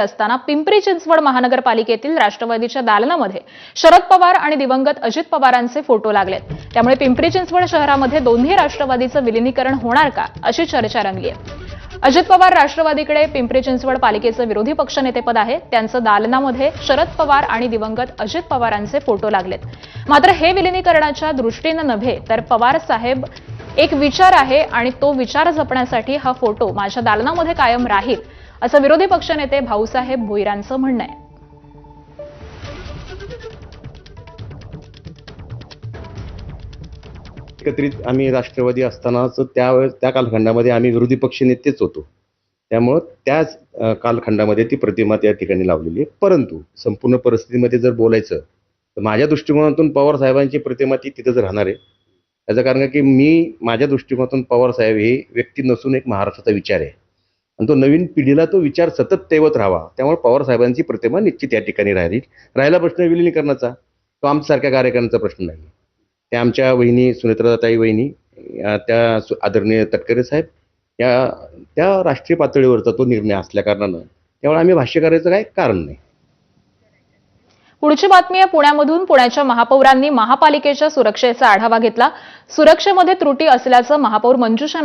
असताना पिंपरी चिंचवड महानगरपालिकेतील राष्ट्रवादीच्या दालनामध्ये शरद पवार आणि दिवंगत अजित पवारांचे फोटो लागलेत। त्यामुळे पिंपरी चिंचवड शहरामध्ये दोन्ही राष्ट्रवादीचं विलीनीकरण होणार का अशी चर्चा रंगली आहे। अजित पवार राष्ट्रवादीकडे पिंपरी चिंचवड पालिकेचं विरोधी पक्षनेतेपद आहे, त्यांचं दालनामध्ये शरद पवार आणि दिवंगत अजित पवारांचे फोटो लागलेत। मात्र हे विलीनीकरणाच्या दृष्टीने नव्हे तर पवार साहेब एक विचार आहे आणि तो विचार जपण्यासाठी हा फोटो माझ्या दालनामध्ये कायम राहील असं विरोधी पक्षनेते भाऊसाहेब भोईरांचं म्हणणं आहे। एकत्रित आम्ही राष्ट्रवादी असतानाच त्या कालखंडामध्ये आम्ही विरोधी पक्ष नेतेच होतो, त्यामुळे त्याच कालखंडामध्ये ती प्रतिमा त्या ठिकाणी लावलेली आहे। परंतु संपूर्ण परिस्थितीमध्ये जर बोलायचं तर माझ्या दृष्टिकोनातून पवार साहेबांची प्रतिमा ती तिथंच राहणार आहे। त्याचं कारण की मी माझ्या दृष्टिकोनातून पवार साहेब हे व्यक्ती नसून एक महाराष्ट्राचा विचार आहे आणि तो नवीन पिढीला तो विचार सतत तेवत राहावा, त्यामुळे पवार साहेबांची प्रतिमा निश्चित या ठिकाणी राहिला प्रश्न विलीनीकरणाचा तो आमच्यासारख्या कार्यकर्त्यांचा प्रश्न नाही। त्या आमच्या वहिनी सुनेत्राताई वहिनी त्या आदरणीय तटकरे साहेब त्या राष्ट्रीय पातळीवरचा तो निर्णय असल्या कारणानं त्यामुळे आम्ही भाष्य करायचं काही कारण नाही। पुढची बातमी आहे पुण्यामधून। पुण्याच्या महापौरांनी महापालिकेच्या सुरक्षेचा आढावा घेतला। सुरक्षेमध्ये त्रुटी असल्याचं महापौर मंजुषा